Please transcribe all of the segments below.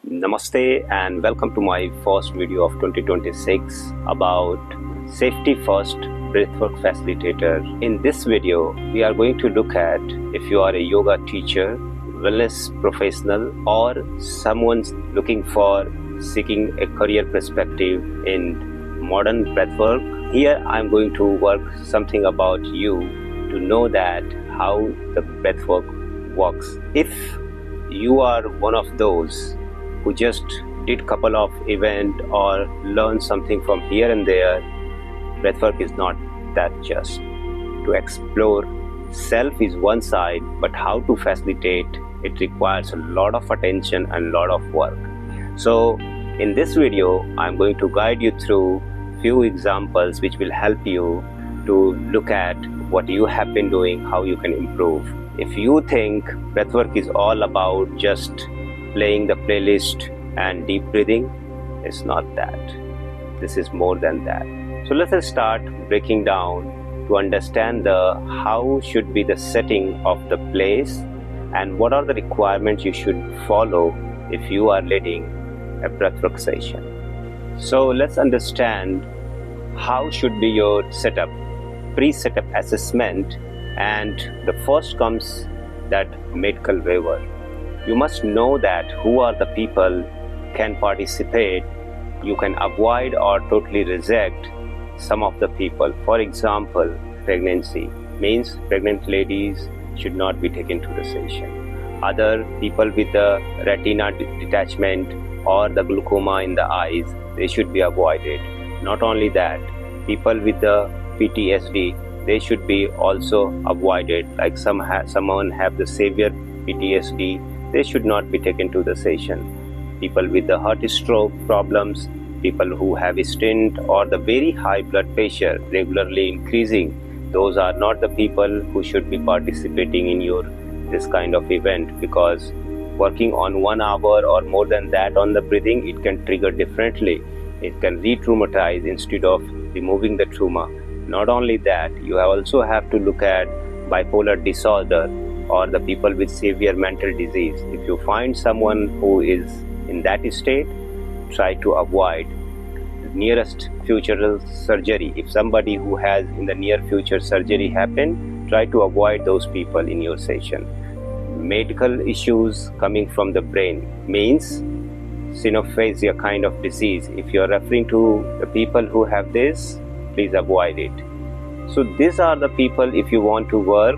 Namaste and welcome to my first video of 2026 about Safety First Breathwork Facilitator. In this video, we are going to look at if you are a yoga teacher, wellness professional, or someone looking for seeking a career perspective in modern breathwork. Here I am going to work something about you to know that how the breathwork works. If you are one of those who just did couple of event or learned something from here and there, breathwork is not that just. To explore self is one side, but how to facilitate it requires a lot of attention and a lot of work. So in this video, I'm going to guide you through few examples which will help you to look at what you have been doing, how you can improve. If you think breathwork is all about just playing the playlist and deep breathing, it's not that. This is more than that. So let us start breaking down to understand how should be the setting of the place and what are the requirements you should follow if you are leading a breathwork session. So let's understand how should be your setup, pre-setup assessment, and the first comes that medical waiver. You must know that who are the people can participate. You can avoid or totally reject some of the people. For example, pregnancy means pregnant ladies should not be taken to the session. Other people with the retina detachment or the glaucoma in the eyes, they should be avoided. Not only that, people with the PTSD, they should be also avoided. Like someone have the severe PTSD, they should not be taken to the session. People with the heart stroke problems, people who have a stent or the very high blood pressure regularly increasing, those are not the people who should be participating in this kind of event, because working on 1 hour or more than that on the breathing, it can trigger differently. It can re-traumatize instead of removing the trauma. Not only that, you also have to look at bipolar disorder or the people with severe mental disease. If you find someone who is in that state, try to avoid nearest future surgery. If somebody who has in the near future surgery happen, try to avoid those people in your session. Medical issues coming from the brain means synaphasia kind of disease. If you are referring to the people who have this, please avoid it. So these are the people, if you want to work,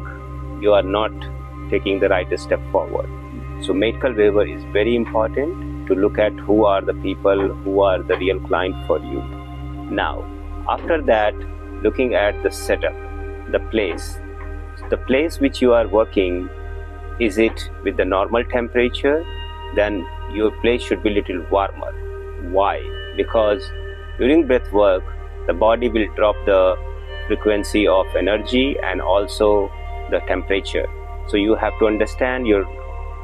you are not taking the right step forward. So medical waiver is very important to look at who are the people who are the real client for you. Now, after that, looking at the setup, the place which you are working, is it with the normal temperature? Then your place should be little warmer. Why? Because during breath work, the body will drop the frequency of energy and also the temperature. So you have to understand your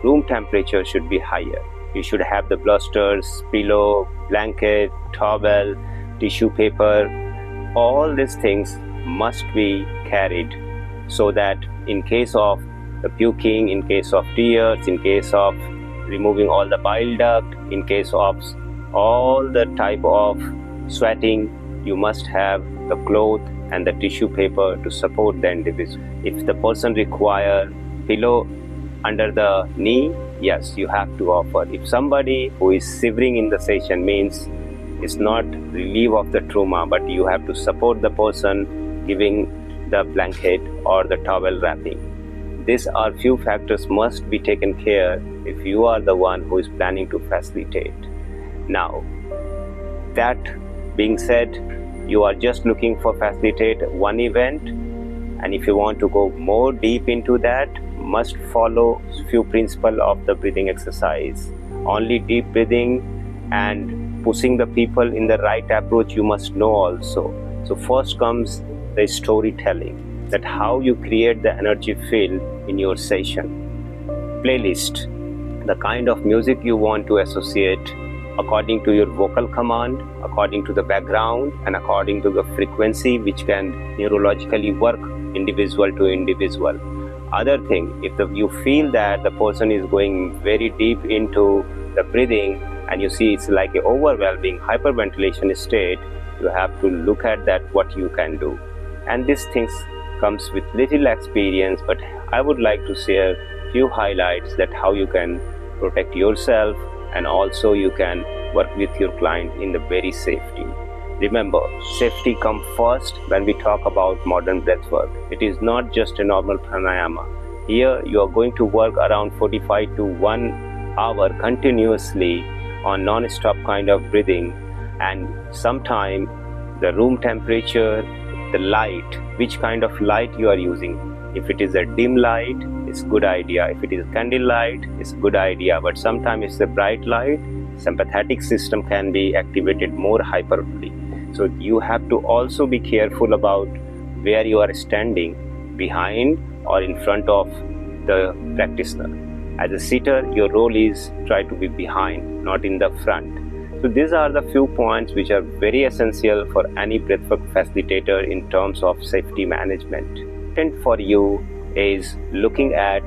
room temperature should be higher. You should have the blusters, pillow, blanket, towel, tissue paper. All these things must be carried so that in case of the puking, in case of tears, in case of removing all the bile duct, in case of all the type of sweating, you must have the cloth and the tissue paper to support the individual. If the person require pillow under the knee, yes, you have to offer. If somebody who is shivering in the session means it's not relief of the trauma, but you have to support the person giving the blanket or the towel wrapping. These are few factors must be taken care if you are the one who is planning to facilitate. Now, that being said, you are just looking for facilitate one event, and if you want to go more deep into that, must follow few principles of the breathing exercise. Only deep breathing and pushing the people in the right approach you must know also. So first comes the storytelling, that how you create the energy field in your session. Playlist, the kind of music you want to associate according to your vocal command, according to the background, and according to the frequency which can neurologically work individual to individual. Other thing, if you feel that the person is going very deep into the breathing, and you see it's like an overwhelming hyperventilation state, you have to look at that what you can do. And these things comes with little experience, but I would like to share few highlights that how you can protect yourself and also you can work with your client in the very safety. Remember, safety comes first when we talk about modern breathwork. It is not just a normal pranayama. Here you are going to work around 45 to 1 hour continuously on non-stop kind of breathing, and sometime the room temperature, the light, which kind of light you are using. If it is a dim light, it's good idea. If it is candle light, it's good idea. But sometimes it's a bright light, sympathetic system can be activated more hyperly. So you have to also be careful about where you are standing, behind or in front of the practitioner. As a sitter, your role is try to be behind, not in the front. So these are the few points which are very essential for any breathwork facilitator in terms of safety management. And for you is looking at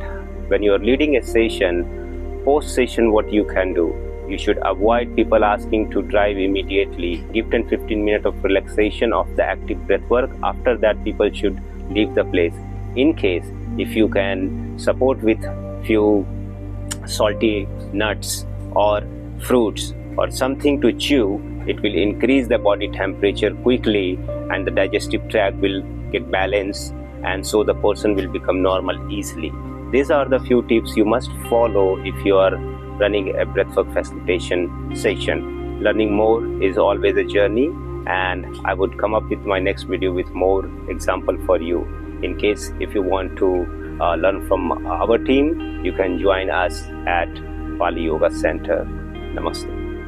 when you are leading a session, post session what you can do. You should avoid people asking to drive immediately. Give 10-15 minutes of relaxation of the active breathwork. After that, people should leave the place. In case if you can support with few salty nuts or fruits or something to chew, it will increase the body temperature quickly and the digestive tract will get balanced, and so the person will become normal easily. These are the few tips you must follow if you are running a breathwork facilitation session. Learning more is always a journey, and I would come up with my next video with more example for you. In case if you want to learn from our team, you can join us at Bali Yoga Center. Namaste.